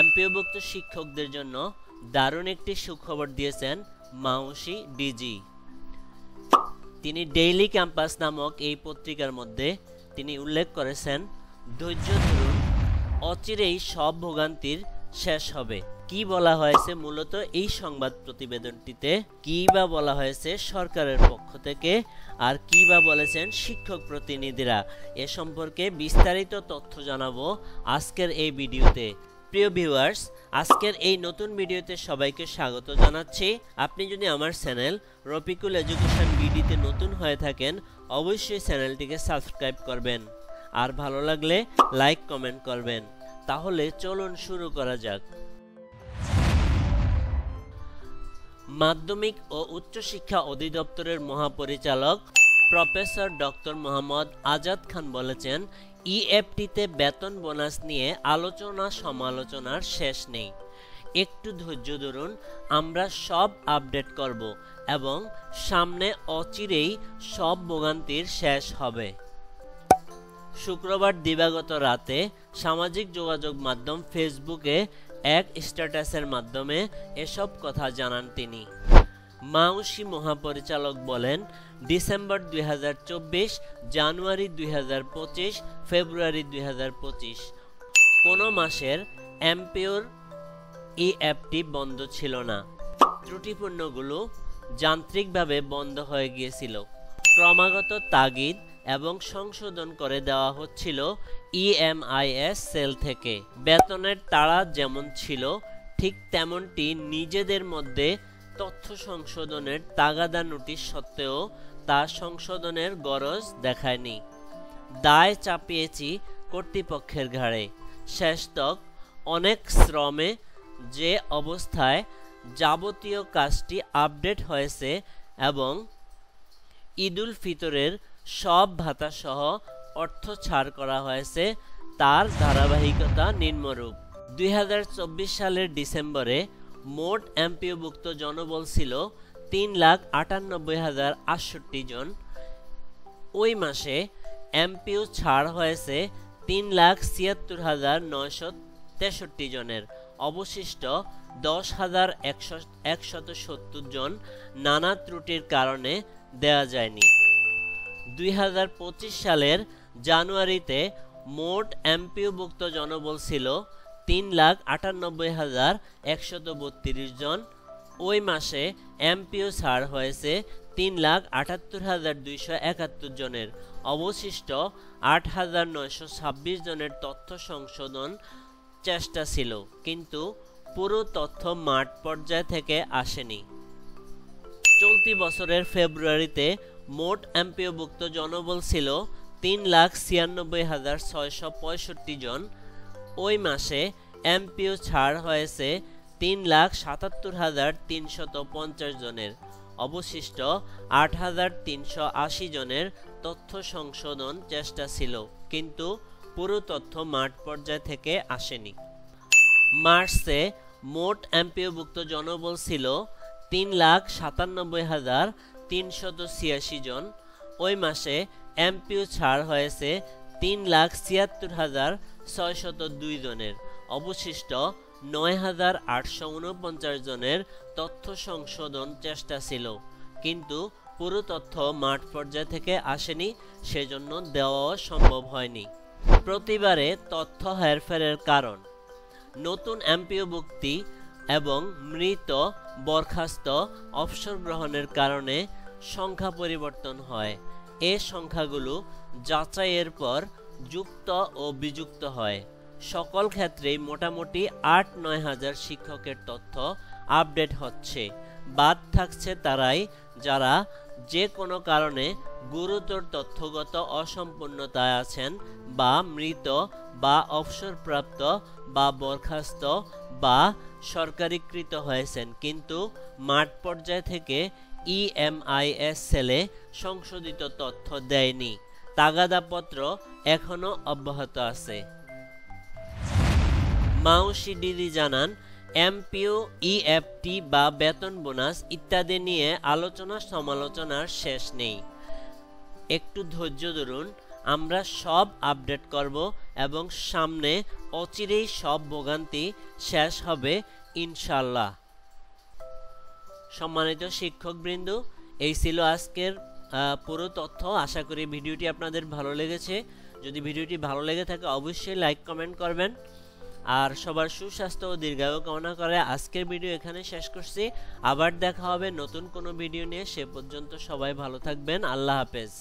এমপিওভুক্ত শিক্ষকদের জন্য দারুণ একটি সুখবর দিয়েছেন মাউশি ডিজি। তিনি ডেইলি ক্যাম্পাস নামক এই পত্রিকার মধ্যে তিনি উল্লেখ করেছেন, ধৈর্য ধরুন, অচিরেই সব ভোগান্তির শেষ হবে। কি বলা হয়েছে মূলত এই সংবাদ প্রতিবেদনটিতে, কি বা বলা হয়েছে সরকারের পক্ষ থেকে, আর কি বা বলেছেন শিক্ষক প্রতিনিধিরা, এ সম্পর্কে বিস্তারিত তথ্য জানাবো আজকের এই ভিডিওতে। প্রিয় ভিউয়ার্স, আজকের এই নতুন ভিডিওতে সবাইকে স্বাগত জানাচ্ছি। আপনি যদি আমার চ্যানেল রফিকুল এডুকেশন বিডিতে নতুন হয়ে থাকেন, অবশ্যই চ্যানেলটিকে সাবস্ক্রাইব করবেন, আর ভালো লাগলে লাইক কমেন্ট করবেন। তাহলে চলুন শুরু করা যাক। মাধ্যমিক ও উচ্চশিক্ষা অধিদপ্তরের মহাপরিচালক প্রফেসর ডক্টর মোহাম্মদ আজাদ খান বলেছেন, ইএফটিতে বেতন বোনাস নিয়ে আলোচনা সমালোচনার শেষ নেই। একটু ধৈর্য ধরুন, আমরা সব আপডেট করব এবং সামনে অচিরেই সব ভোগান্তির শেষ হবে। শুক্রবার দিবাগত রাতে সামাজিক যোগাযোগ মাধ্যম ফেসবুকে এক স্ট্যাটাসের মাধ্যমে এসব কথা জানান তিনি। মাউশি মহাপরিচালক বলেন, ডিসেম্বর 2024, জানুয়ারি 2025, ফেব্রুয়ারি 2025 কোনো মাসের এমপিওর ইএফটি বন্ধ ছিল না। ত্রুটিপূর্ণগুলো যান্ত্রিকভাবে বন্ধ হয়ে গিয়েছিল। ক্রমাগত তাগিদ এবং সংশোধন করে দেওয়া হচ্ছিল ইএমআইএস সেল থেকে। বেতনের তাড়া যেমন ছিল, ঠিক তেমনটি নিজেদের মধ্যে তথ্য সংশোধনের তাগাদা নোটিশ সত্ত্বেও তা সংশোধনের গরজ দেখায়নি। দায় চাপিয়েছি কর্তৃপক্ষের ঘাড়ে। শেষতক অনেক শ্রমে যে অবস্থায় যাবতীয় কাজটি আপডেট হয়েছে এবং ঈদুল ফিতরের সব ভাতাসহ অর্থ ছাড় করা হয়েছে, তার ধারাবাহিকতা নিম্নরূপ। 2024 সালের ডিসেম্বরে মোট এমপিওভুক্ত জনবল ছিল 3,98,068 জন। ওই মাসে এমপিও ছাড় হয়েছে 3,76,963 জনের। অবশিষ্ট 10,170 জন নানা ত্রুটির কারণে দেয়া যায়নি। 2025 সালের জানুয়ারিতে মোট এমপিওভুক্ত জনবল ছিল 3,98,132 জন। ওই মাসে এমপিও ছাড় হয়েছে 3,78,271 জনের। অবশিষ্ট 8,926 জনের তথ্য সংশোধন চেষ্টা ছিল, কিন্তু পুরো তথ্য মাঠ পর্যায় থেকে আসেনি। চলতি বছরের ফেব্রুয়ারিতে মোট এমপিওভুক্ত জনবল ছিল 3,96,665 জন। ওই মাসে এমপিও ছাড় হয়েছে 3,77,350 জনের। অবশিষ্ট 8,380 জনের তথ্য সংশোধন চেষ্টা ছিল, কিন্তু পুরো তথ্য মাঠ পর্যায় থেকে আসেনি। মার্চে মোট এমপিওভুক্ত জনবল ছিল 3,97,386 জন। ওই মাসে এমপিও ছাড় হয়েছে 3,76,602 জনের। অবশিষ্ট 9,849 জনের তথ্য সংশোধন চেষ্টা ছিল, কিন্তু পুরো তথ্য মাঠ পর্যায় থেকে আসেনি, সেজন্য দেওয়া সম্ভব হয়নি। প্রতিবারে তথ্য হেরফেরের কারণ, নতুন এমপিওভুক্তি এবং মৃত, বরখাস্ত, অবসর গ্রহণের কারণে সংখ্যা পরিবর্তন হয়। এ সংখ্যাগুলো যাচাইয়ের পর যুক্ত ও বিযুক্ত হয়। সকল ক্ষেত্রেই মোটামুটি 8-9 হাজার শিক্ষকের তথ্য আপডেট হচ্ছে। বাদ থাকছে তারাই যারা যে কোনো কারণে গুরুতর তথ্যগত অসম্পূর্ণতায় আছেন, বা মৃত, বা অবসরপ্রাপ্ত, বা বরখাস্ত, বা সরকারিকৃত হয়েছেন, কিন্তু মাঠ পর্যায় থেকে ইএমআইএস সেলে সংশোধিত তথ্য দেয়নি। তাগাদাপত্র এখনো অব্যাহত আছে। মাউশি ডিজি জানান, এমপিও, ইএফটি বা বেতন বোনাস ইত্যাদি নিয়ে আলোচনা সমালোচনার শেষ নেই। একটু ধৈর্য ধরুন, আমরা সব আপডেট করব এবং সামনে অচিরেই সব ভোগান্তি শেষ হবে ইনশাআল্লাহ। সম্মানিত শিক্ষকবৃন্দ, এই ছিল আজকের পুরো তথ্য। আশা করি ভিডিওটি আপনাদের ভালো লেগেছে। যদি ভিডিওটি ভালো লেগে থাকে অবশ্যই লাইক কমেন্ট করবেন। আর সবার সুস্বাস্থ্য ও দীর্ঘায়ু কামনা করে আজকের ভিডিও এখানে শেষ করছি। আবার দেখা হবে নতুন কোনো ভিডিও নিয়ে। সে পর্যন্ত সবাই ভালো থাকবেন। আল্লাহ হাফেজ।